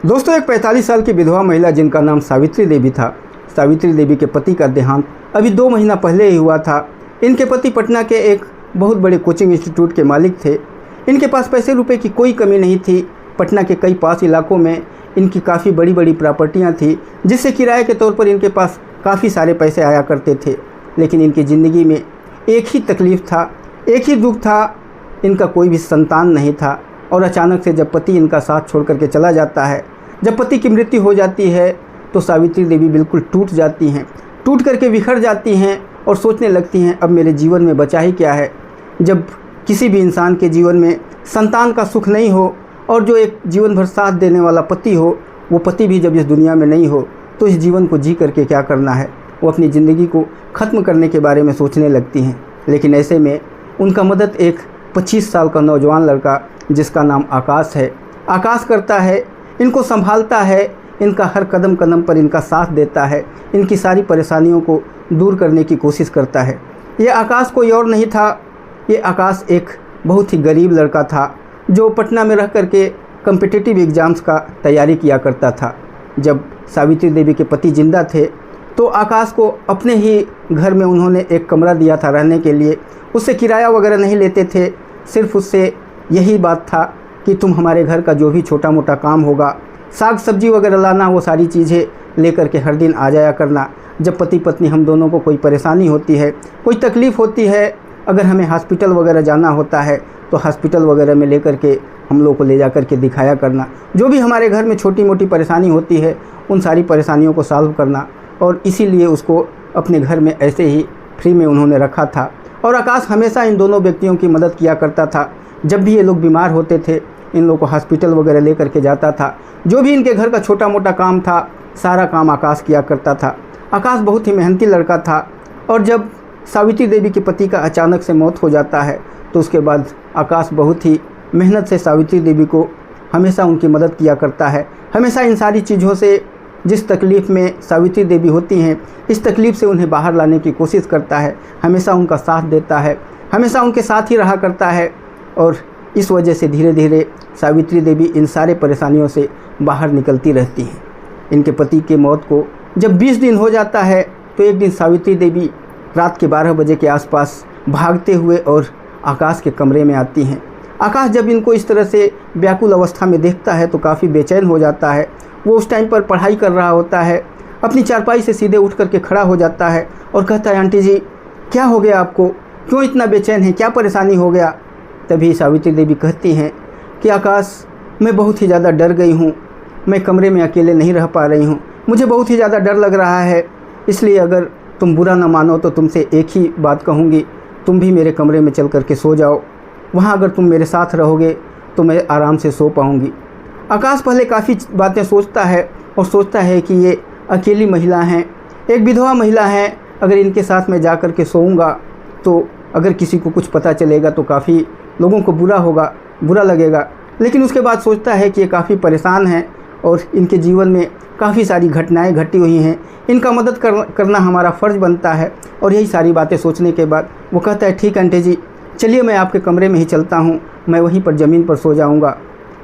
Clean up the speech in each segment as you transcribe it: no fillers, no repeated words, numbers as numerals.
दोस्तों, एक 45 साल की विधवा महिला जिनका नाम सावित्री देवी था। सावित्री देवी के पति का देहांत अभी 2 महीना पहले ही हुआ था। इनके पति पटना के एक बहुत बड़े कोचिंग इंस्टीट्यूट के मालिक थे। इनके पास पैसे रुपए की कोई कमी नहीं थी। पटना के कई पास इलाकों में इनकी काफ़ी बड़ी बड़ी प्रॉपर्टियाँ थी, जिससे किराए के तौर पर इनके पास काफ़ी सारे पैसे आया करते थे। लेकिन इनकी ज़िंदगी में एक ही तकलीफ़ था, एक ही दुख था, इनका कोई भी संतान नहीं था। और अचानक से जब पति इनका साथ छोड़ करके चला जाता है, जब पति की मृत्यु हो जाती है, तो सावित्री देवी बिल्कुल टूट जाती हैं, टूट करके बिखर जाती हैं और सोचने लगती हैं अब मेरे जीवन में बचा ही क्या है। जब किसी भी इंसान के जीवन में संतान का सुख नहीं हो और जो एक जीवन भर साथ देने वाला पति हो, वो पति भी जब इस दुनिया में नहीं हो, तो इस जीवन को जी करके क्या करना है। वो अपनी ज़िंदगी को ख़त्म करने के बारे में सोचने लगती हैं। लेकिन ऐसे में उनका मदद एक 25 साल का नौजवान लड़का जिसका नाम आकाश है, आकाश करता है, इनको संभालता है, इनका हर कदम कदम पर इनका साथ देता है, इनकी सारी परेशानियों को दूर करने की कोशिश करता है। ये आकाश कोई और नहीं था, ये आकाश एक बहुत ही गरीब लड़का था जो पटना में रह करके कम्पिटिटिव एग्ज़ाम्स का तैयारी किया करता था। जब सावित्री देवी के पति जिंदा थे तो आकाश को अपने ही घर में उन्होंने एक कमरा दिया था रहने के लिए। उससे किराया वगैरह नहीं लेते थे, सिर्फ उससे यही बात था कि तुम हमारे घर का जो भी छोटा मोटा काम होगा, साग सब्जी वगैरह लाना, वो सारी चीज़ें लेकर के हर दिन आ जाया करना। जब पति पत्नी हम दोनों को कोई परेशानी होती है, कोई तकलीफ़ होती है, अगर हमें हॉस्पिटल वगैरह जाना होता है तो हॉस्पिटल वगैरह में लेकर के हम लोग को ले जा कर के दिखाया करना। जो भी हमारे घर में छोटी मोटी परेशानी होती है, उन सारी परेशानियों को सॉल्व करना। और इसीलिए उसको अपने घर में ऐसे ही फ्री में उन्होंने रखा था। और आकाश हमेशा इन दोनों व्यक्तियों की मदद किया करता था। जब भी ये लोग बीमार होते थे, इन लोगों को हॉस्पिटल वगैरह ले करके जाता था। जो भी इनके घर का छोटा मोटा काम था, सारा काम आकाश किया करता था। आकाश बहुत ही मेहनती लड़का था। और जब सावित्री देवी के पति का अचानक से मौत हो जाता है, तो उसके बाद आकाश बहुत ही मेहनत से सावित्री देवी को हमेशा उनकी मदद किया करता है। हमेशा इन सारी चीज़ों से, जिस तकलीफ़ में सावित्री देवी होती हैं, इस तकलीफ़ से उन्हें बाहर लाने की कोशिश करता है। हमेशा उनका साथ देता है, हमेशा उनके साथ ही रहा करता है। और इस वजह से धीरे धीरे सावित्री देवी इन सारे परेशानियों से बाहर निकलती रहती हैं। इनके पति के मौत को जब 20 दिन हो जाता है, तो एक दिन सावित्री देवी रात के 12 बजे के आसपास भागते हुए और आकाश के कमरे में आती हैं। आकाश जब इनको इस तरह से व्याकुल अवस्था में देखता है तो काफ़ी बेचैन हो जाता है। वो उस टाइम पर पढ़ाई कर रहा होता है। अपनी चारपाई से सीधे उठ करके खड़ा हो जाता है और कहता है, आंटी जी क्या हो गया आपको, क्यों इतना बेचैन है, क्या परेशानी हो गया। तभी सावित्री देवी कहती हैं कि आकाश, मैं बहुत ही ज़्यादा डर गई हूँ, मैं कमरे में अकेले नहीं रह पा रही हूँ, मुझे बहुत ही ज़्यादा डर लग रहा है। इसलिए अगर तुम बुरा ना मानो तो तुमसे एक ही बात कहूँगी, तुम भी मेरे कमरे में चल करके सो जाओ। वहाँ अगर तुम मेरे साथ रहोगे तो मैं आराम से सो पाऊँगी। आकाश पहले काफ़ी बातें सोचता है और सोचता है कि ये अकेली महिला हैं, एक विधवा महिला हैं, अगर इनके साथ मैं जा कर के सोऊंगा तो अगर किसी को कुछ पता चलेगा तो काफ़ी लोगों को बुरा लगेगा। लेकिन उसके बाद सोचता है कि ये काफ़ी परेशान हैं और इनके जीवन में काफ़ी सारी घटनाएं घटी हुई हैं, इनका मदद करना हमारा फ़र्ज़ बनता है। और यही सारी बातें सोचने के बाद वो कहता है, ठीक आंटी जी, चलिए मैं आपके कमरे में ही चलता हूँ, मैं वहीं पर ज़मीन पर सो जाऊँगा।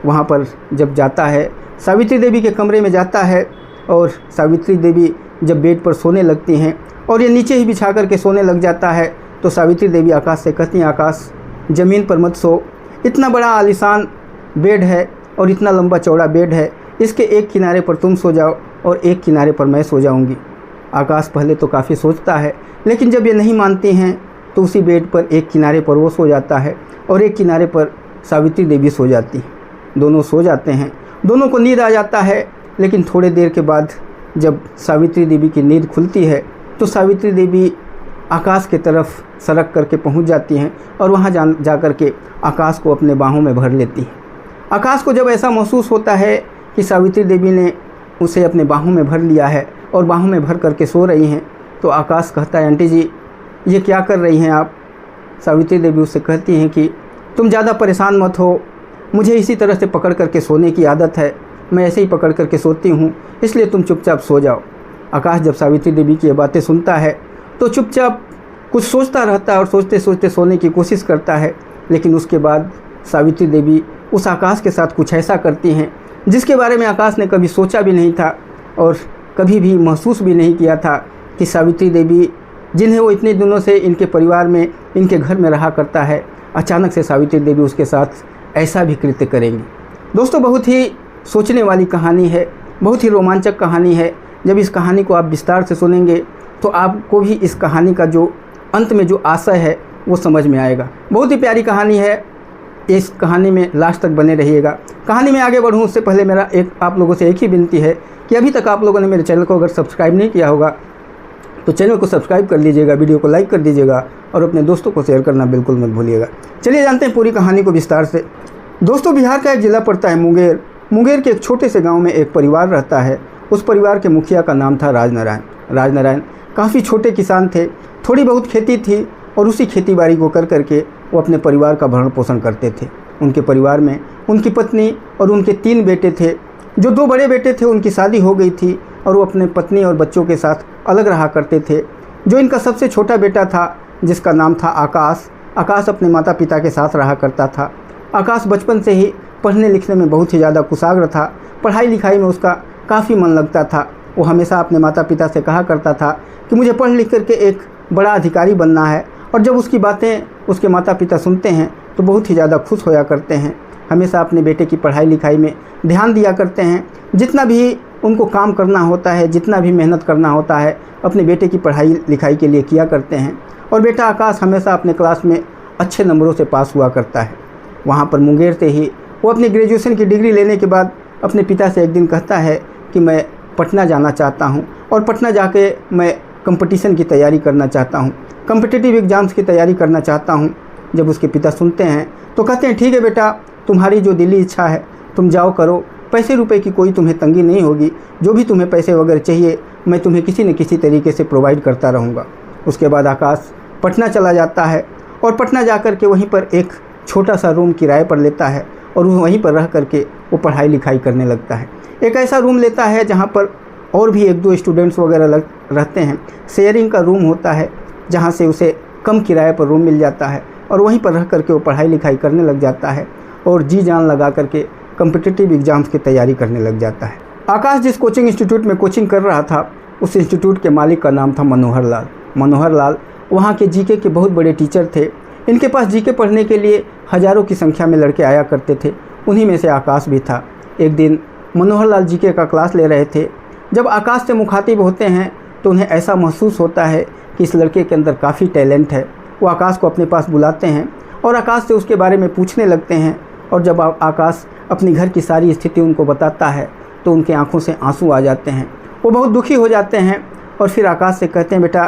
वहाँ पर जब जाता है, सावित्री देवी के कमरे में जाता है और सावित्री देवी जब बेड पर सोने लगती हैं और ये नीचे ही बिछा कर के सोने लग जाता है, तो सावित्री देवी आकाश से कहती हैं, आकाश ज़मीन पर मत सो, इतना बड़ा आलीशान बेड है और इतना लंबा चौड़ा बेड है, इसके एक किनारे पर तुम सो जाओ और एक किनारे पर मैं सो जाऊंगी। आकाश पहले तो काफ़ी सोचता है, लेकिन जब ये नहीं मानती हैं तो उसी बेड पर एक किनारे पर वो सो जाता है और एक किनारे पर सावित्री देवी सो जाती है। दोनों सो जाते हैं, दोनों को नींद आ जाता है। लेकिन थोड़ी देर के बाद जब सावित्री देवी की नींद खुलती है तो सावित्री देवी आकाश की तरफ सरक करके पहुंच जाती हैं और वहां जा कर के आकाश को अपने बाहों में भर लेती हैं। आकाश को जब ऐसा महसूस होता है कि सावित्री देवी ने उसे अपने बाहों में भर लिया है और बाहों में भर करके सो रही हैं, तो आकाश कहता है, आंटी जी ये क्या कर रही हैं आप। सावित्री देवी उससे कहती हैं कि तुम ज़्यादा परेशान मत हो, मुझे इसी तरह से पकड़ करके सोने की आदत है, मैं ऐसे ही पकड़ करके सोती हूँ, इसलिए तुम चुपचाप सो जाओ। आकाश जब सावित्री देवी की ये बातें सुनता है तो चुपचाप कुछ सोचता रहता है और सोचते सोचते सोने की कोशिश करता है। लेकिन उसके बाद सावित्री देवी उस आकाश के साथ कुछ ऐसा करती हैं जिसके बारे में आकाश ने कभी सोचा भी नहीं था और कभी भी महसूस भी नहीं किया था कि सावित्री देवी, जिन्हें वो इतने दिनों से इनके परिवार में, इनके घर में रहा करता है, अचानक से सावित्री देवी उसके साथ ऐसा भी कृत्य करेंगी। दोस्तों, बहुत ही सोचने वाली कहानी है, बहुत ही रोमांचक कहानी है। जब इस कहानी को आप विस्तार से सुनेंगे तो आपको भी इस कहानी का जो अंत में जो आशय है वो समझ में आएगा। बहुत ही प्यारी कहानी है, इस कहानी में लास्ट तक बने रहिएगा। कहानी में आगे बढ़ूँ उससे पहले मेरा आप लोगों से एक ही विनती है कि अभी तक आप लोगों ने मेरे चैनल को अगर सब्सक्राइब नहीं किया होगा तो चैनल को सब्सक्राइब कर लीजिएगा, वीडियो को लाइक कर दीजिएगा और अपने दोस्तों को शेयर करना बिल्कुल मत भूलिएगा। चलिए जानते हैं पूरी कहानी को विस्तार से। दोस्तों, बिहार का एक ज़िला पड़ता है मुंगेर। मुंगेर के एक छोटे से गाँव में एक परिवार रहता है। उस परिवार के मुखिया का नाम था राजनारायण। काफ़ी छोटे किसान थे, थोड़ी बहुत खेती थी और उसी खेती बाड़ी को कर करके वो अपने परिवार का भरण पोषण करते थे। उनके परिवार में उनकी पत्नी और उनके 3 बेटे थे। जो 2 बड़े बेटे थे उनकी शादी हो गई थी और वो अपने पत्नी और बच्चों के साथ अलग रहा करते थे। जो इनका सबसे छोटा बेटा था, जिसका नाम था आकाश अपने माता पिता के साथ रहा करता था। आकाश बचपन से ही पढ़ने लिखने में बहुत ही ज़्यादा कुशाग्र था। पढ़ाई लिखाई में उसका काफ़ी मन लगता था। वो हमेशा अपने माता पिता से कहा करता था कि मुझे पढ़ लिख करके एक बड़ा अधिकारी बनना है। और जब उसकी बातें उसके माता पिता सुनते हैं तो बहुत ही ज़्यादा खुश होया करते हैं। हमेशा अपने बेटे की पढ़ाई लिखाई में ध्यान दिया करते हैं। जितना भी उनको काम करना होता है, जितना भी मेहनत करना होता है, अपने बेटे की पढ़ाई लिखाई के लिए किया करते हैं। और बेटा आकाश हमेशा अपने क्लास में अच्छे नंबरों से पास हुआ करता है। वहाँ पर मुंगेर से ही वो अपनी ग्रेजुएशन की डिग्री लेने के बाद अपने पिता से एक दिन कहता है कि मैं पटना जाना चाहता हूँ और पटना जाके मैं कंपटीशन की तैयारी करना चाहता हूँ, कॉम्पिटिटिव एग्ज़ाम्स की तैयारी करना चाहता हूँ। जब उसके पिता सुनते हैं तो कहते हैं ठीक है बेटा, तुम्हारी जो दिली इच्छा है तुम जाओ करो, पैसे रुपए की कोई तुम्हें तंगी नहीं होगी, जो भी तुम्हें पैसे वगैरह चाहिए मैं तुम्हें किसी न किसी तरीके से प्रोवाइड करता रहूँगा। उसके बाद आकाश पटना चला जाता है और पटना जा कर के वहीं पर एक छोटा सा रूम किराए पर लेता है और वहीं पर रह करके वो पढ़ाई लिखाई करने लगता है। एक ऐसा रूम लेता है जहाँ पर और भी 1-2 स्टूडेंट्स वगैरह रहते हैं। शेयरिंग का रूम होता है जहाँ से उसे कम किराए पर रूम मिल जाता है और वहीं पर रह करके वो पढ़ाई लिखाई करने लग जाता है और जी जान लगा करके कॉम्पिटिटिव एग्ज़ाम्स की तैयारी करने लग जाता है। आकाश जिस कोचिंग इंस्टीट्यूट में कोचिंग कर रहा था, उस इंस्टीट्यूट के मालिक का नाम था मनोहर लाल वहाँ के जीके के बहुत बड़े टीचर थे। इनके पास जीके पढ़ने के लिए हज़ारों की संख्या में लड़के आया करते थे। उन्हीं में से आकाश भी था। एक दिन मनोहर लाल जीके का क्लास ले रहे थे। जब आकाश से मुखातिब होते हैं तो उन्हें ऐसा महसूस होता है कि इस लड़के के अंदर काफ़ी टैलेंट है। वो आकाश को अपने पास बुलाते हैं और आकाश से उसके बारे में पूछने लगते हैं। और जब आकाश अपनी घर की सारी स्थिति उनको बताता है तो उनके आंखों से आंसू आ जाते हैं। वो बहुत दुखी हो जाते हैं और फिर आकाश से कहते हैं बेटा,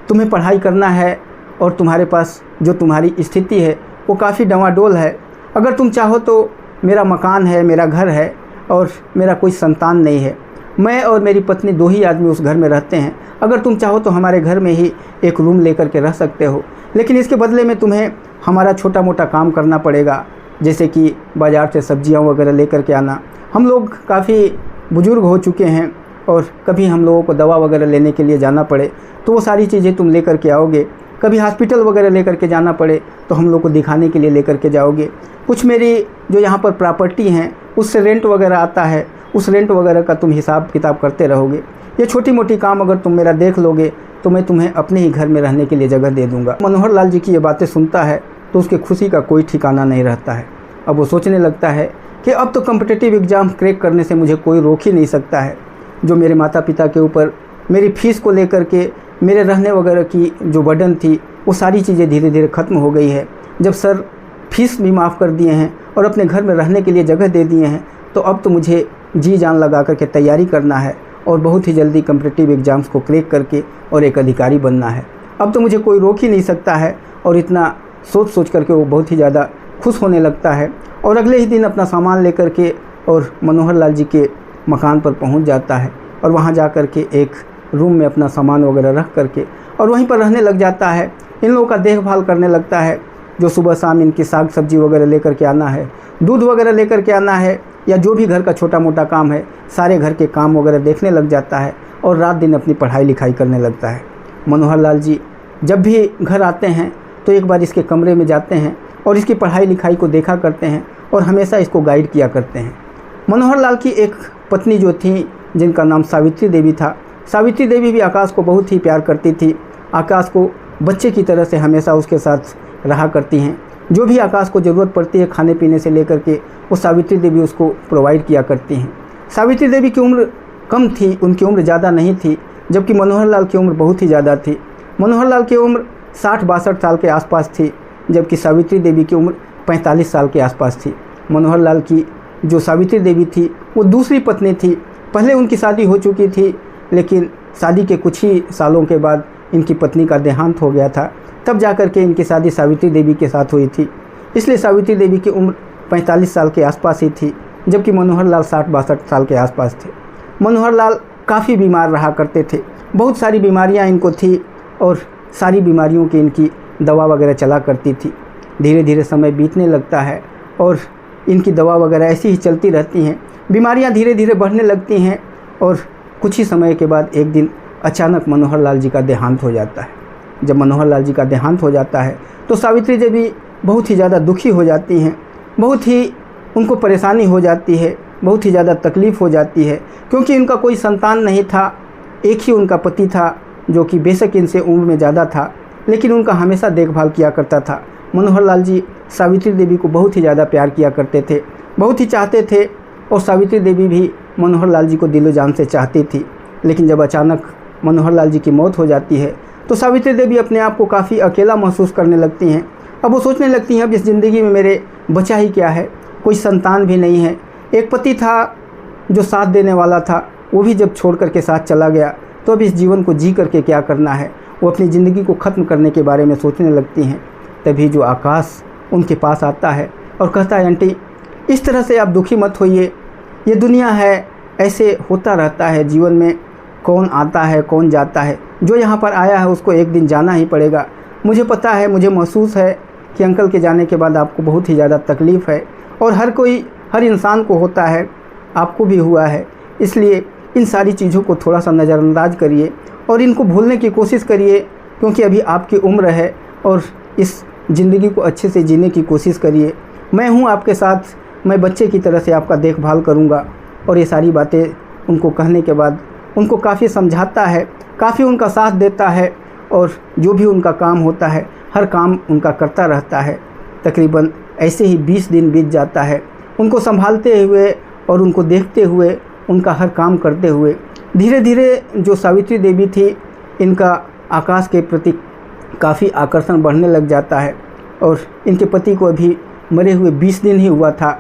तुम्हें पढ़ाई करना है और तुम्हारे पास जो तुम्हारी स्थिति है वो काफ़ी डवाडोल है। अगर तुम चाहो तो मेरा मकान है, मेरा घर है और मेरा कोई संतान नहीं है। मैं और मेरी पत्नी 2 ही आदमी उस घर में रहते हैं। अगर तुम चाहो तो हमारे घर में ही एक रूम लेकर के रह सकते हो, लेकिन इसके बदले में तुम्हें हमारा छोटा मोटा काम करना पड़ेगा, जैसे कि बाज़ार से सब्जियां वगैरह लेकर के आना। हम लोग काफ़ी बुज़ुर्ग हो चुके हैं और कभी हम लोगों को दवा वगैरह लेने के लिए जाना पड़े तो वो सारी चीज़ें तुम लेकर के आओगे। कभी हॉस्पिटल वगैरह लेकर के जाना पड़े तो हम लोग को दिखाने के लिए लेकर के जाओगे। कुछ मेरी जो यहाँ पर प्रॉपर्टी हैं उससे रेंट वगैरह आता है, उस रेंट वगैरह का तुम हिसाब किताब करते रहोगे। ये छोटी मोटी काम अगर तुम मेरा देख लोगे तो मैं तुम्हें अपने ही घर में रहने के लिए जगह दे दूँगा। मनोहर लाल जी की ये बातें सुनता है तो उसके खुशी का कोई ठिकाना नहीं रहता है। अब वो सोचने लगता है कि अब तो कॉम्पिटिटिव एग्ज़ाम क्रैक करने से मुझे कोई रोक ही नहीं सकता है। जो मेरे माता पिता के ऊपर मेरी फ़ीस को लेकर के मेरे रहने वगैरह की जो बर्डन थी वो सारी चीज़ें धीरे धीरे ख़त्म हो गई है। जब सर फीस भी माफ़ कर दिए हैं और अपने घर में रहने के लिए जगह दे दिए हैं तो अब तो मुझे जी जान लगा करके तैयारी करना है और बहुत ही जल्दी कॉम्पिटिटिव एग्ज़ाम्स को क्रैक करके और एक अधिकारी बनना है। अब तो मुझे कोई रोक ही नहीं सकता है। और इतना सोच करके वो बहुत ही ज़्यादा खुश होने लगता है और अगले ही दिन अपना सामान लेकर के और मनोहर लाल जी के मकान पर पहुंच जाता है और वहां जा कर के एक रूम में अपना सामान वगैरह रख करके और वहीं पर रहने लग जाता है। इन लोगों का देखभाल करने लगता है, जो सुबह शाम इनकी साग सब्जी वगैरह लेकर के आना है, दूध वगैरह लेकर के आना है, या जो भी घर का छोटा मोटा काम है सारे घर के काम वगैरह देखने लग जाता है और रात दिन अपनी पढ़ाई लिखाई करने लगता है। मनोहर लाल जी जब भी घर आते हैं तो एक बार इसके कमरे में जाते हैं और इसकी पढ़ाई लिखाई को देखा करते हैं और हमेशा इसको गाइड किया करते हैं। मनोहर लाल की एक पत्नी जो थी जिनका नाम सावित्री देवी था, सावित्री देवी भी आकाश को बहुत ही प्यार करती थी। आकाश को बच्चे की तरह से हमेशा उसके साथ रहा करती हैं। जो भी आकाश को ज़रूरत पड़ती है खाने पीने से लेकर के, वो सावित्री देवी उसको प्रोवाइड किया करती हैं। सावित्री देवी की उम्र कम थी, उनकी उम्र ज़्यादा नहीं थी, जबकि मनोहर लाल की उम्र बहुत ही ज़्यादा थी। मनोहर लाल की उम्र 60-62 साल के आसपास थी, जबकि सावित्री देवी की उम्र 45 साल के आसपास थी। मनोहर लाल की जो सावित्री देवी थी वो दूसरी पत्नी थी। पहले उनकी शादी हो चुकी थी, लेकिन शादी के कुछ ही सालों के बाद इनकी पत्नी का देहांत हो गया था। तब जाकर के इनकी शादी सावित्री देवी के साथ हुई थी। इसलिए सावित्री देवी की उम्र 45 साल के आसपास ही थी, जबकि मनोहर लाल 60-62 साल के आसपास थे। मनोहर लाल काफ़ी बीमार रहा करते थे, बहुत सारी बीमारियां इनको थी और सारी बीमारियों की इनकी दवा वगैरह चला करती थी। धीरे धीरे समय बीतने लगता है और इनकी दवा वगैरह ऐसी ही चलती रहती हैं। बीमारियां धीरे धीरे बढ़ने लगती हैं और कुछ ही समय के बाद एक दिन अचानक मनोहर लाल जी का देहांत हो जाता है। जब मनोहर लाल जी का देहांत हो जाता है तो सावित्री देवी बहुत ही ज़्यादा दुखी हो जाती हैं, बहुत ही उनको परेशानी हो जाती है, बहुत ही ज़्यादा तकलीफ़ हो जाती है, क्योंकि उनका कोई संतान नहीं था। एक ही उनका पति था जो कि बेशक इनसे उम्र में ज़्यादा था, लेकिन उनका हमेशा देखभाल किया करता था। मनोहर लाल जी सावित्री देवी को बहुत ही ज़्यादा प्यार किया करते थे, बहुत ही चाहते थे और सावित्री देवी भी मनोहर लाल जी को दिलो जान से चाहती थी। लेकिन जब अचानक मनोहर लाल जी की मौत हो जाती है तो सावित्री देवी अपने आप को काफ़ी अकेला महसूस करने लगती हैं। अब वो सोचने लगती हैं अब इस ज़िंदगी में मेरे बचा ही क्या है, कोई संतान भी नहीं है। एक पति था जो साथ देने वाला था, वो भी जब छोड़ करके साथ चला गया तो अब इस जीवन को जी करके क्या करना है। वो अपनी ज़िंदगी को ख़त्म करने के बारे में सोचने लगती हैं। तभी जो आकाश उनके पास आता है और कहता है, आंटी इस तरह से आप दुखी मत होइए, ये दुनिया है, ऐसे होता रहता है जीवन में, कौन आता है कौन जाता है, जो यहाँ पर आया है उसको एक दिन जाना ही पड़ेगा। मुझे पता है, मुझे महसूस है कि अंकल के जाने के बाद आपको बहुत ही ज़्यादा तकलीफ़ है और हर इंसान को होता है, आपको भी हुआ है। इसलिए इन सारी चीज़ों को थोड़ा सा नज़रअंदाज करिए और इनको भूलने की कोशिश करिए, क्योंकि अभी आपकी उम्र है और इस ज़िंदगी को अच्छे से जीने की कोशिश करिए। मैं हूँ आपके साथ, मैं बच्चे की तरह से आपका देखभाल करूँगा। और ये सारी बातें उनको कहने के बाद उनको काफ़ी समझाता है, काफ़ी उनका साथ देता है और जो भी उनका काम होता है हर काम उनका करता रहता है। तकरीबन ऐसे ही 20 दिन बीत जाता है, उनको संभालते हुए और उनको देखते हुए, उनका हर काम करते हुए। धीरे धीरे जो सावित्री देवी थी, इनका आकाश के प्रति काफ़ी आकर्षण बढ़ने लग जाता है और इनके पति को अभी मरे हुए 20 दिन ही हुआ था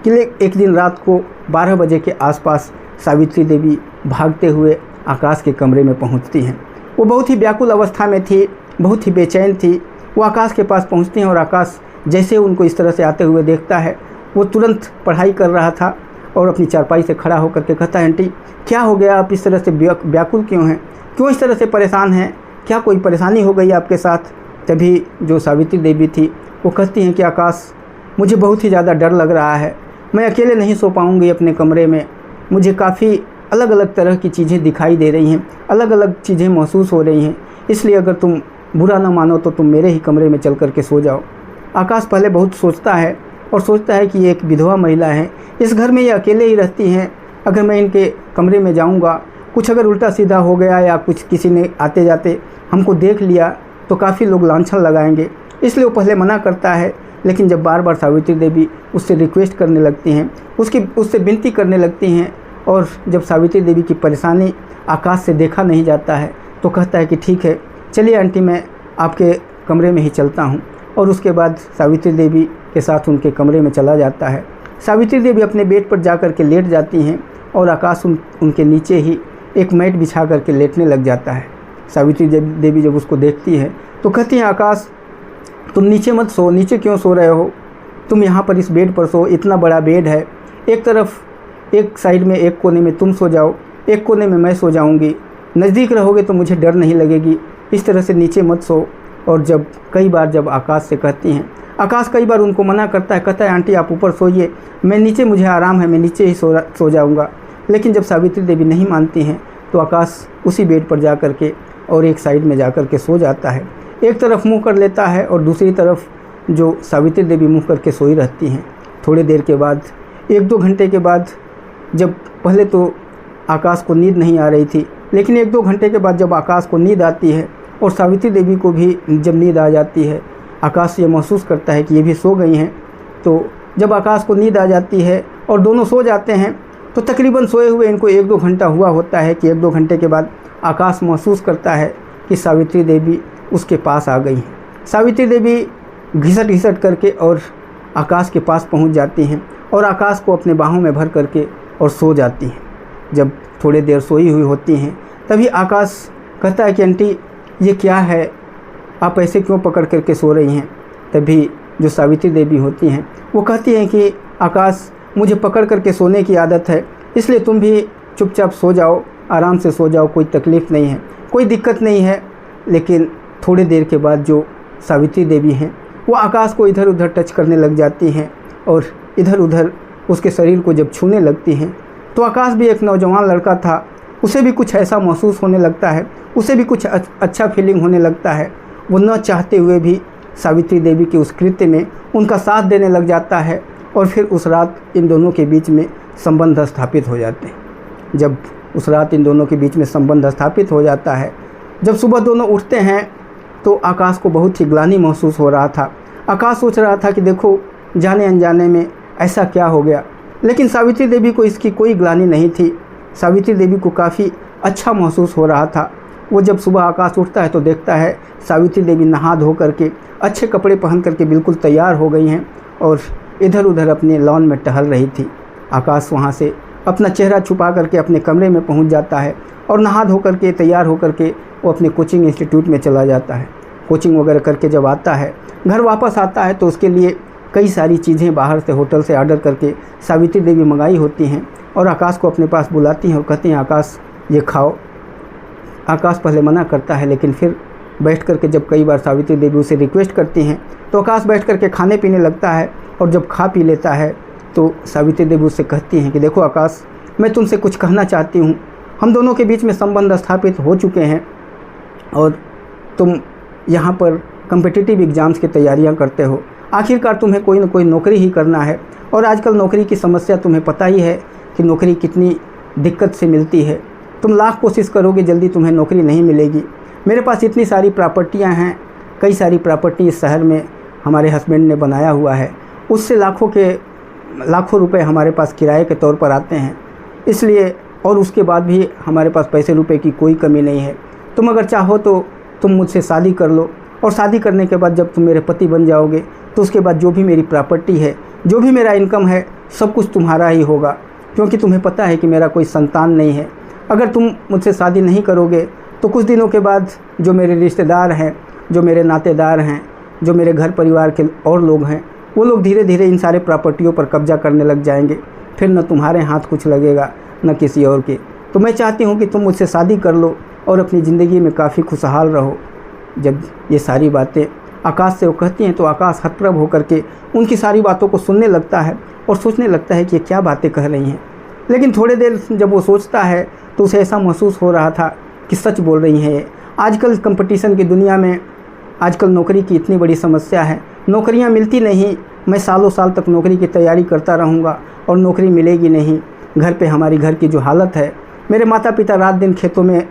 कि एक दिन रात को 12 बजे के आसपास सावित्री देवी भागते हुए आकाश के कमरे में पहुंचती हैं। वो बहुत ही व्याकुल अवस्था में थी, बहुत ही बेचैन थी। वो आकाश के पास पहुंचती हैं और आकाश जैसे उनको इस तरह से आते हुए देखता है, वो तुरंत पढ़ाई कर रहा था और अपनी चारपाई से खड़ा होकर के कहता है, आंटी क्या हो गया, आप इस तरह से व्याकुल क्यों हैं, क्यों इस तरह से परेशान हैं, क्या कोई परेशानी हो गई आपके साथ। तभी जो सावित्री देवी थी वो कहती हैं कि आकाश मुझे बहुत ही ज़्यादा डर लग रहा है, मैं अकेले नहीं सो पाऊँगी अपने कमरे में, मुझे काफ़ी अलग अलग तरह की चीज़ें दिखाई दे रही हैं, अलग अलग चीज़ें महसूस हो रही हैं, इसलिए अगर तुम बुरा ना मानो तो तुम मेरे ही कमरे में चल कर के सो जाओ। आकाश पहले बहुत सोचता है और सोचता है कि ये एक विधवा महिला है, इस घर में ये अकेले ही रहती हैं, अगर मैं इनके कमरे में जाऊंगा, कुछ अगर उल्टा सीधा हो गया या कुछ किसी ने आते जाते हमको देख लिया तो काफ़ी लोग लांछन लगाएंगे, इसलिए वो पहले मना करता है। लेकिन जब बार बार सावित्री देवी उससे रिक्वेस्ट करने लगती हैं, उससे विनती करने लगती हैं और जब सावित्री देवी की परेशानी आकाश से देखा नहीं जाता है तो कहता है कि ठीक है, चलिए आंटी मैं आपके कमरे में ही चलता हूँ। और उसके बाद सावित्री देवी के साथ उनके कमरे में चला जाता है। सावित्री देवी अपने बेड पर जा कर के लेट जाती हैं और आकाश उनके नीचे ही एक मैट बिछा करके लेटने लग जाता है। सावित्री देवी जब उसको देखती है तो कहती हैं, आकाश तुम नीचे मत सो, नीचे क्यों सो रहे हो, तुम यहाँ पर इस बेड पर सो, इतना बड़ा बेड है, एक तरफ एक साइड में एक कोने में तुम सो जाओ, एक कोने में मैं सो जाऊँगी, नज़दीक रहोगे तो मुझे डर नहीं लगेगी, इस तरह से नीचे मत सो। और कई बार जब आकाश से कहती हैं, आकाश कई बार उनको मना करता है, कहता है आंटी आप ऊपर सोइए, मैं नीचे, मुझे आराम है, मैं नीचे ही सो जाऊँगा। लेकिन जब सावित्री देवी नहीं मानती हैं तो आकाश उसी बेड पर जा कर के और एक साइड में जा कर के सो जाता है, एक तरफ मुँह कर लेता है और दूसरी तरफ जो सावित्री देवी मुँह करके सोई रहती हैं। थोड़ी देर के बाद, 1-2 घंटे के बाद जब पहले तो आकाश को नींद नहीं आ रही थी, लेकिन 1-2 घंटे के बाद जब आकाश को नींद आती है और सावित्री देवी को भी जब नींद आ जाती है, आकाश ये महसूस करता है कि ये भी सो गई हैं। तो जब आकाश को नींद आ जाती है और दोनों सो जाते हैं, तो तकरीबन सोए हुए इनको 1-2 घंटा हुआ होता है कि 1-2 घंटे के बाद आकाश महसूस करता है कि सावित्री देवी उसके पास आ गई हैं। सावित्री देवी घिसट घिसट करके और आकाश के पास पहुंच जाती हैं और आकाश को अपने बाहों में भर करके और सो जाती हैं। जब थोड़ी देर सोई हुई होती हैं, तभी आकाश कहता है कि आंटी ये क्या है, आप ऐसे क्यों पकड़ करके सो रही हैं। तभी जो सावित्री देवी होती हैं वो कहती हैं कि आकाश, मुझे पकड़ करके सोने की आदत है, इसलिए तुम भी चुपचाप सो जाओ, आराम से सो जाओ, कोई तकलीफ़ नहीं है, कोई दिक्कत नहीं है। लेकिन थोड़ी देर के बाद जो सावित्री देवी हैं वो आकाश को इधर उधर टच करने लग जाती हैं और इधर उधर उसके शरीर को जब छूने लगती हैं, तो आकाश भी एक नौजवान लड़का था, उसे भी कुछ ऐसा महसूस होने लगता है, उसे भी कुछ अच्छा फीलिंग होने लगता है। वो न चाहते हुए भी सावित्री देवी के उस कृत्य में उनका साथ देने लग जाता है और फिर उस रात इन दोनों के बीच में संबंध स्थापित हो जाते हैं। जब उस रात इन दोनों के बीच में संबंध स्थापित हो जाता है, जब सुबह दोनों उठते हैं तो आकाश को बहुत ही ग्लानि महसूस हो रहा था। आकाश सोच रहा था कि देखो जाने अनजाने में ऐसा क्या हो गया, लेकिन सावित्री देवी को इसकी कोई ग्लानि नहीं थी। सावित्री देवी को काफ़ी अच्छा महसूस हो रहा था। वो जब सुबह आकाश उठता है तो देखता है सावित्री देवी नहा धो करके अच्छे कपड़े पहन करके बिल्कुल तैयार हो गई हैं और इधर उधर अपने लॉन में टहल रही थी। आकाश वहाँ से अपना चेहरा छुपा करके अपने कमरे में पहुँच जाता है और नहा धो करके तैयार हो करके वो अपने कोचिंग इंस्टीट्यूट में चला जाता है। कोचिंग वगैरह करके जब आता है, घर वापस आता है, तो उसके लिए कई सारी चीज़ें बाहर से होटल से ऑर्डर करके सावित्री देवी मंगाई होती हैं और आकाश को अपने पास बुलाती हैं और कहती हैं आकाश ये खाओ। आकाश पहले मना करता है, लेकिन फिर बैठ करके जब कई बार सावित्री देवी उसे रिक्वेस्ट करती हैं तो आकाश बैठ करके खाने पीने लगता है और जब खा पी लेता है तो सावित्री देवी उससे कहती हैं कि देखो आकाश, मैं तुमसे कुछ कहना चाहती हूँ। हम दोनों के बीच में संबंध स्थापित हो चुके हैं और तुम यहाँ पर कम्पिटिटिव एग्ज़ाम्स की तैयारियाँ करते हो। आखिरकार तुम्हें कोई ना कोई नौकरी ही करना है और आजकल नौकरी की समस्या तुम्हें पता ही है कि नौकरी कितनी दिक्कत से मिलती है। तुम लाख कोशिश करोगे, जल्दी तुम्हें नौकरी नहीं मिलेगी। मेरे पास इतनी सारी प्रॉपर्टियाँ हैं, कई सारी प्रॉपर्टी इस शहर में हमारे हस्बैंड ने बनाया हुआ है, उससे लाखों रुपए हमारे पास किराए के तौर पर आते हैं। इसलिए और उसके बाद भी हमारे पास पैसे रुपए की कोई कमी नहीं है। तुम अगर चाहो तो तुम मुझसे शादी कर लो और शादी करने के बाद जब तुम मेरे पति बन जाओगे तो उसके बाद जो भी मेरी प्रॉपर्टी है, जो भी मेरा इनकम है, सब कुछ तुम्हारा ही होगा, क्योंकि तुम्हें पता है कि मेरा कोई संतान नहीं है। अगर तुम मुझसे शादी नहीं करोगे तो कुछ दिनों के बाद जो मेरे रिश्तेदार हैं, जो मेरे नातेदार हैं, जो मेरे घर परिवार के और लोग हैं, वो लोग धीरे धीरे इन सारे प्रॉपर्टियों पर कब्जा करने लग जाएंगे। फिर न तुम्हारे हाथ कुछ लगेगा न किसी और के। तो मैं चाहती हूँ कि तुम मुझसे शादी कर लो और अपनी ज़िंदगी में काफ़ी खुशहाल रहो। जब ये सारी बातें आकाश से वो कहती हैं तो आकाश हतप्रभ होकर के उनकी सारी बातों को सुनने लगता है और सोचने लगता है कि ये क्या बातें कह रही हैं। लेकिन थोड़ी देर जब वो सोचता है तो उसे ऐसा महसूस हो रहा था कि सच बोल रही हैं। आजकल कंपटीशन की दुनिया में आजकल नौकरी की इतनी बड़ी समस्या है, नौकरियां मिलती नहीं। मैं सालों साल तक नौकरी की तैयारी करता रहूँगा और नौकरी मिलेगी नहीं। घर पे हमारी घर की जो हालत है, मेरे माता पिता रात दिन खेतों में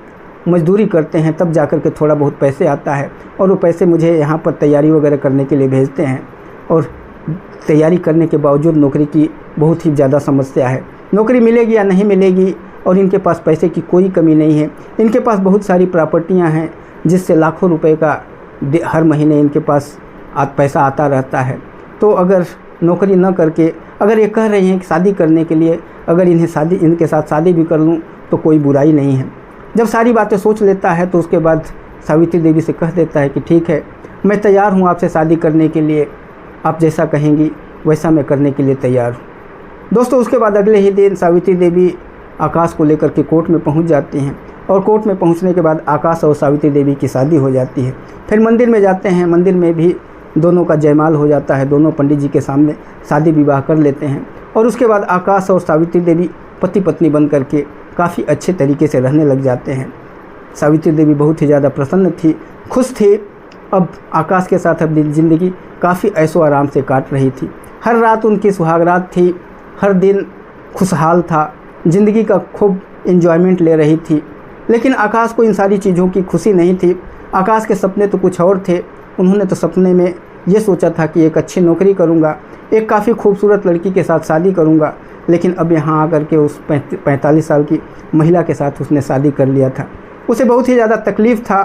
मजदूरी करते हैं, तब जाकर के थोड़ा बहुत पैसे आता है और वो पैसे मुझे यहाँ पर तैयारी वगैरह करने के लिए भेजते हैं। और तैयारी करने के बावजूद नौकरी की बहुत ही ज़्यादा समस्या है। नौकरी मिलेगी या नहीं मिलेगी, और इनके पास पैसे की कोई कमी नहीं है। इनके पास बहुत सारी प्रॉपर्टियाँ हैं जिससे लाखों रुपए का हर महीने इनके पास पैसा आता रहता है। तो अगर नौकरी न करके अगर ये कह रही हैं कि शादी करने के लिए, अगर इनके साथ शादी भी कर लूँ तो कोई बुराई नहीं है। जब सारी बातें सोच लेता है तो उसके बाद सावित्री देवी से कह देता है कि ठीक है, मैं तैयार हूँ आपसे शादी करने के लिए, आप जैसा कहेंगी वैसा मैं करने के लिए तैयार हूँ। दोस्तों, उसके बाद अगले ही दिन सावित्री देवी आकाश को लेकर के कोर्ट में पहुंच जाती हैं और कोर्ट में पहुंचने के बाद आकाश और सावित्री देवी की शादी हो जाती है। फिर मंदिर में जाते हैं, मंदिर में भी दोनों का जयमाल हो जाता है, दोनों पंडित जी के सामने शादी विवाह कर लेते हैं। और उसके बाद आकाश और सावित्री देवी पति पत्नी बन करके काफ़ी अच्छे तरीके से रहने लग जाते हैं। सावित्री देवी बहुत ही ज़्यादा प्रसन्न थी, खुश थी। अब आकाश के साथ अपनी ज़िंदगी काफ़ी ऐशो आराम से काट रही थी। हर रात उनकी सुहागरात थी, हर दिन खुशहाल था। ज़िंदगी का खूब एंजॉयमेंट ले रही थी। लेकिन आकाश को इन सारी चीज़ों की खुशी नहीं थी। आकाश के सपने तो कुछ और थे। उन्होंने तो सपने में ये सोचा था कि एक अच्छी नौकरी करूँगा, एक काफ़ी खूबसूरत लड़की के साथ शादी करूँगा। लेकिन अब यहाँ आकर के उस 45 साल की महिला के साथ उसने शादी कर लिया था। उसे बहुत ही ज़्यादा तकलीफ़ था।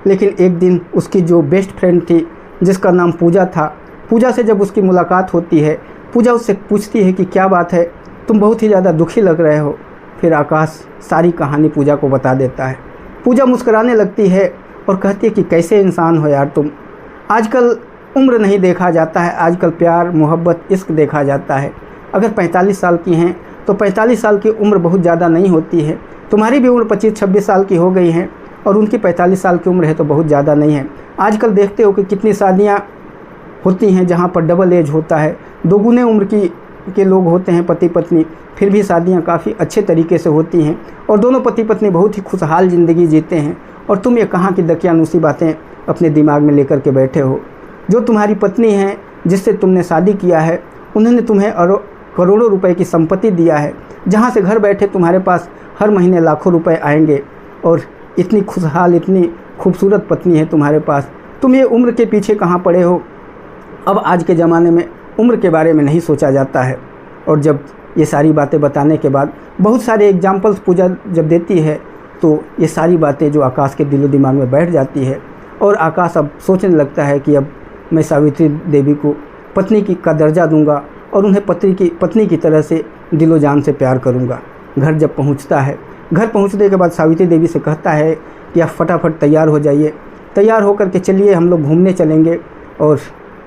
लेकिन एक दिन उसकी जो बेस्ट फ्रेंड थी, जिसका नाम पूजा था, पूजा से जब उसकी मुलाकात होती है, पूजा उससे पूछती है कि क्या बात है, तुम बहुत ही ज़्यादा दुखी लग रहे हो। फिर आकाश सारी कहानी पूजा को बता देता है। पूजा मुस्कुराने लगती है और कहती है कि कैसे इंसान हो यार तुम। आजकल उम्र नहीं देखा जाता है, आजकल प्यार, मोहब्बत, इश्क देखा जाता है। अगर 45 साल की हैं तो 45 साल की उम्र बहुत ज़्यादा नहीं होती है। तुम्हारी भी उम्र 25-26 साल की हो गई है और उनकी 45 साल की उम्र है तो बहुत ज़्यादा नहीं है। आजकल देखते हो कि कितनी शादियाँ होती हैं जहाँ पर डबल एज होता है, दोगुने उम्र के लोग होते हैं पति पत्नी, फिर भी शादियाँ काफ़ी अच्छे तरीके से होती हैं और दोनों पति पत्नी बहुत ही खुशहाल ज़िंदगी जीते हैं। और तुम ये कहाँ की दकियानूसी बातें अपने दिमाग में लेकर के बैठे हो। जो तुम्हारी पत्नी है, जिससे तुमने शादी किया है, उन्होंने तुम्हें करोड़ों रुपए की संपत्ति दिया है, जहाँ से घर बैठे तुम्हारे पास हर महीने लाखों रुपए आएंगे। और इतनी खुशहाल, इतनी खूबसूरत पत्नी है तुम्हारे पास, तुम ये उम्र के पीछे कहाँ पड़े हो। अब आज के ज़माने में उम्र के बारे में नहीं सोचा जाता है। और जब ये सारी बातें बताने के बाद बहुत सारे एग्जाम्पल्स पूजा जब देती है तो ये सारी बातें जो आकाश के दिलो दिमाग में बैठ जाती है और आकाश अब सोचने लगता है कि अब मैं सावित्री देवी को पत्नी का दर्जा दूंगा और उन्हें पत्नी की तरह से दिलो जान से प्यार करूंगा। घर जब पहुंचता है, घर पहुंचने के बाद सावित्री देवी से कहता है कि आप फटाफट तैयार हो जाइए, तैयार होकर के चलिए, हम लोग घूमने चलेंगे। और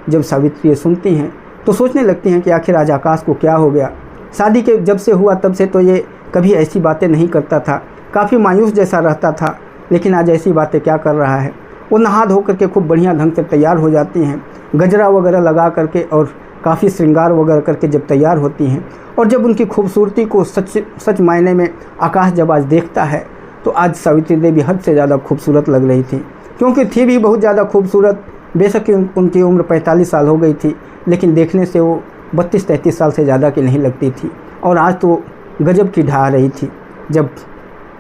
जब सावित्री ये सुनती हैं तो सोचने लगती हैं कि आखिर आज आकाश को क्या हो गया। शादी के जब से हुआ तब से तो ये कभी ऐसी बातें नहीं करता था, काफ़ी मायूस जैसा रहता था, लेकिन आज ऐसी बातें क्या कर रहा है। वो नहा धो करके खूब बढ़िया ढंग से तैयार हो जाती हैं, गजरा वगैरह लगा करके और काफ़ी श्रृंगार वगैरह करके जब तैयार होती हैं। और जब उनकी खूबसूरती को सच मायने में आकाश जब आज देखता है तो आज सावित्री देवी हद से ज़्यादा खूबसूरत लग रही थी, क्योंकि थी भी बहुत ज़्यादा खूबसूरत। बेशक उनकी उम्र 45 साल हो गई थी, लेकिन देखने से वो 32-33 साल से ज़्यादा की नहीं लगती थी। और आज तो गजब की ढा रही थी। जब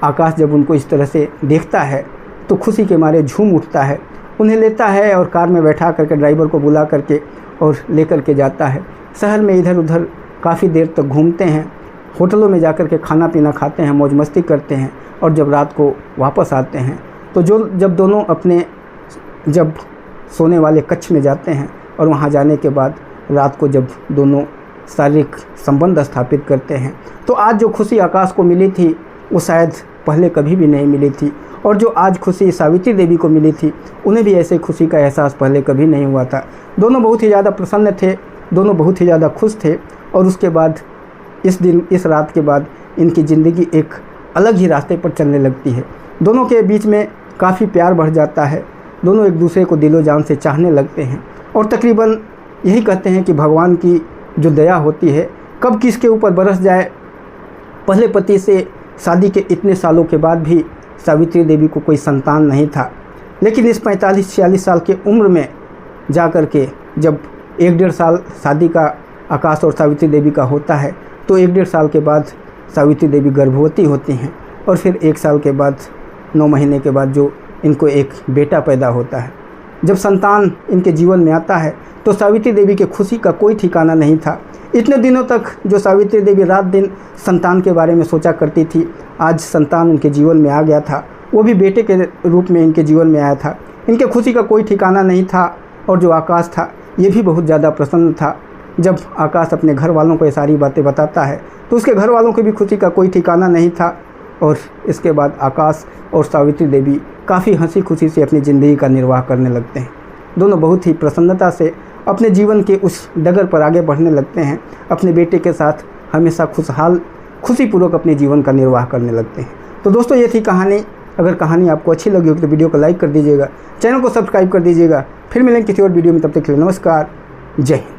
आकाश जब उनको इस तरह से देखता है तो खुशी के मारे झूम उठता है, उन्हें लेता है और कार में बैठा करके ड्राइवर को बुला करके और लेकर के जाता है। शहर में इधर उधर काफ़ी देर तक घूमते हैं, होटलों में जाकर के खाना पीना खाते हैं, मौज मस्ती करते हैं। और जब रात को वापस आते हैं तो जब दोनों अपने सोने वाले कक्ष में जाते हैं और वहाँ जाने के बाद रात को जब दोनों शारीरिक संबंध स्थापित करते हैं तो आज जो खुशी आकाश को मिली थी वो शायद पहले कभी भी नहीं मिली थी। और जो आज खुशी सावित्री देवी को मिली थी, उन्हें भी ऐसे खुशी का एहसास पहले कभी नहीं हुआ था। दोनों बहुत ही ज़्यादा प्रसन्न थे, दोनों बहुत ही ज़्यादा खुश थे। और उसके बाद इस रात के बाद इनकी ज़िंदगी एक अलग ही रास्ते पर चलने लगती है। दोनों के बीच में काफ़ी प्यार बढ़ जाता है, दोनों एक दूसरे को दिलो जान से चाहने लगते हैं। और तकरीबन यही कहते हैं कि भगवान की जो दया होती है कब किसके ऊपर बरस जाए। पहले पति से शादी के इतने सालों के बाद भी सावित्री देवी को कोई संतान नहीं था, लेकिन इस 45-46 साल की उम्र में जा कर के जब 1-1.5 साल शादी का आकाश और सावित्री देवी का होता है तो 1-1.5 साल के बाद सावित्री देवी गर्भवती होती हैं। और फिर 1 साल के बाद 9 महीने के बाद जो इनको एक बेटा पैदा होता है। जब संतान इनके जीवन में आता है तो सावित्री देवी के खुशी का कोई ठिकाना नहीं था। इतने दिनों तक जो सावित्री देवी रात दिन संतान के बारे में सोचा करती थी, आज संतान उनके जीवन में आ गया था, वो भी बेटे के रूप में इनके जीवन में आया था। इनके खुशी का कोई ठिकाना नहीं था। और जो आकाश था ये भी बहुत ज़्यादा प्रसन्न था। जब आकाश अपने घर वालों को ये सारी बातें बताता है तो उसके घर वालों की भी खुशी का कोई ठिकाना नहीं था। और इसके बाद आकाश और सावित्री देवी काफ़ी हंसी खुशी से अपनी ज़िंदगी का निर्वाह करने लगते हैं। दोनों बहुत ही प्रसन्नता से अपने जीवन के उस डगर पर आगे बढ़ने लगते हैं। अपने बेटे के साथ हमेशा खुशीपूर्वक अपने जीवन का निर्वाह करने लगते हैं। तो दोस्तों ये थी कहानी। अगर कहानी आपको अच्छी लगी हो तो वीडियो को लाइक कर दीजिएगा, चैनल को सब्सक्राइब कर दीजिएगा। फिर मिलेंगे किसी और वीडियो में, तब तक के लिए नमस्कार, जय हिंद।